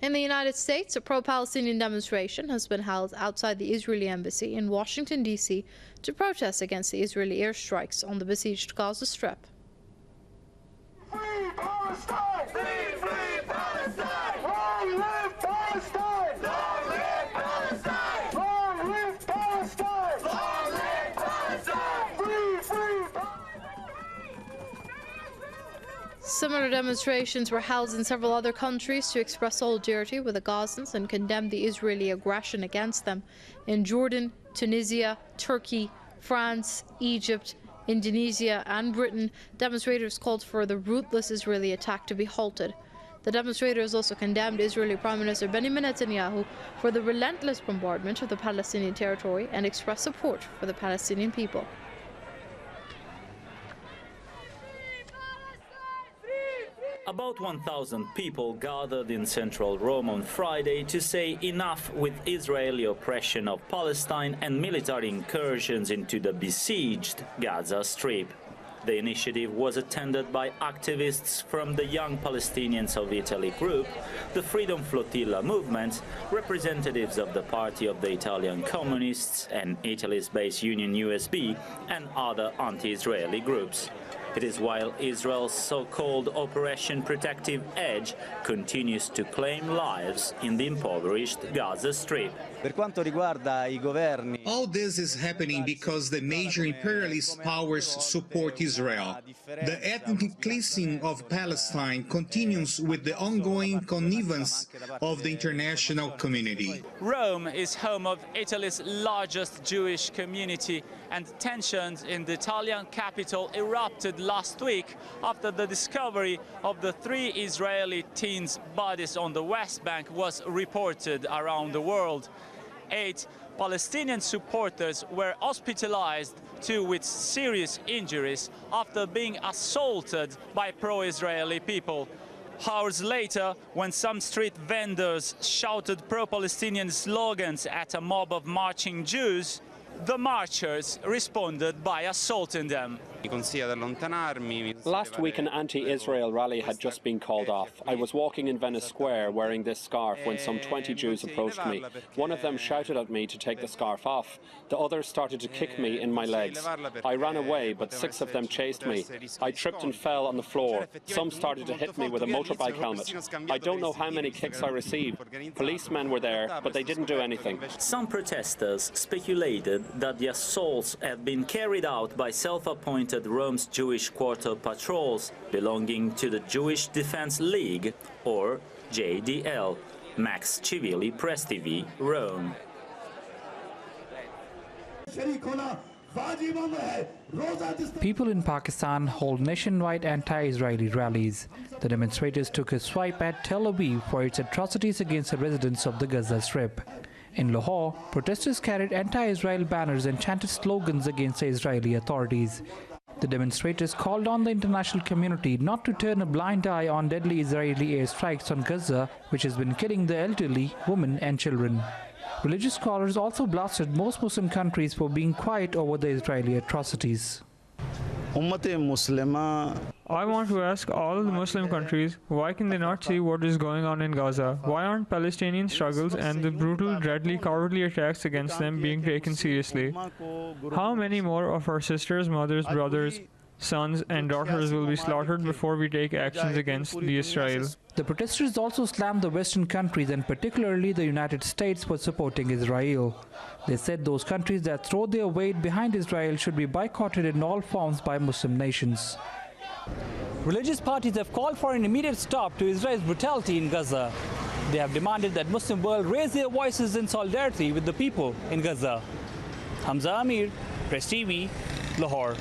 In the United States, a pro-Palestinian demonstration has been held outside the Israeli embassy in Washington, D.C. to protest against the Israeli airstrikes on the besieged Gaza Strip. Free Palestine! Free Palestine! Long live Palestine! Long live Palestine! Long live Palestine! Long live Palestine! Free Palestine! Similar demonstrations were held in several other countries to express solidarity with the Gazans and condemn the Israeli aggression against them. In Jordan, Tunisia, Turkey, France, Egypt, Indonesia and Britain, demonstrators called for the ruthless Israeli attack to be halted. The demonstrators also condemned Israeli Prime Minister Benjamin Netanyahu for the relentless bombardment of the Palestinian territory and expressed support for the Palestinian people. About 1,000 people gathered in central Rome on Friday to say enough with Israeli oppression of Palestine and military incursions into the besieged Gaza Strip. The initiative was attended by activists from the Young Palestinians of Italy group, the Freedom Flotilla movement, representatives of the Party of the Italian Communists and Italy's based Union USB, and other anti-Israeli groups. It is while Israel's so-called Operation Protective Edge continues to claim lives in the impoverished Gaza Strip. All this is happening because the major imperialist powers support Israel. The ethnic cleansing of Palestine continues with the ongoing connivance of the international community. Rome is home of Italy's largest Jewish community, and tensions in the Italian capital erupted last week after the discovery of the 3 Israeli teens' bodies on the West Bank was reported around the world. 8 Palestinian supporters were hospitalized, 2 with serious injuries, after being assaulted by pro-Israeli people. Hours later, when some street vendors shouted pro-Palestinian slogans at a mob of marching Jews, the marchers responded by assaulting them. Last week, an anti-Israel rally had just been called off. I was walking in Venice Square wearing this scarf when some 20 Jews approached me. One of them shouted at me to take the scarf off. The others started to kick me in my legs. I ran away, but 6 of them chased me. I tripped and fell on the floor. Some started to hit me with a motorbike helmet. I don't know how many kicks I received. Policemen were there, but they didn't do anything. Some protesters speculated that the assaults had been carried out by self-appointed Rome's Jewish Quarter patrols belonging to the Jewish Defense League, or JDL. Max Civilli, Press TV, Rome. People in Pakistan hold nationwide anti-Israeli rallies. The demonstrators took a swipe at Tel Aviv for its atrocities against the residents of the Gaza Strip. In Lahore, protesters carried anti-Israel banners and chanted slogans against the Israeli authorities. The demonstrators called on the international community not to turn a blind eye on deadly Israeli airstrikes on Gaza, which has been killing the elderly, women and children. Religious scholars also blasted most Muslim countries for being quiet over the Israeli atrocities. I want to ask all of the Muslim countries, why can they not see what is going on in Gaza? Why aren't Palestinian struggles and the brutal, deadly, cowardly attacks against them being taken seriously? How many more of our sisters, mothers, brothers, sons and daughters will be slaughtered before we take actions against the Israel? The protesters also slammed the Western countries and particularly the United States for supporting Israel. They said those countries that throw their weight behind Israel should be boycotted in all forms by Muslim nations. Religious parties have called for an immediate stop to Israel's brutality in Gaza. They have demanded that Muslim world raise their voices in solidarity with the people in Gaza. Hamza Amir, Press TV, Lahore.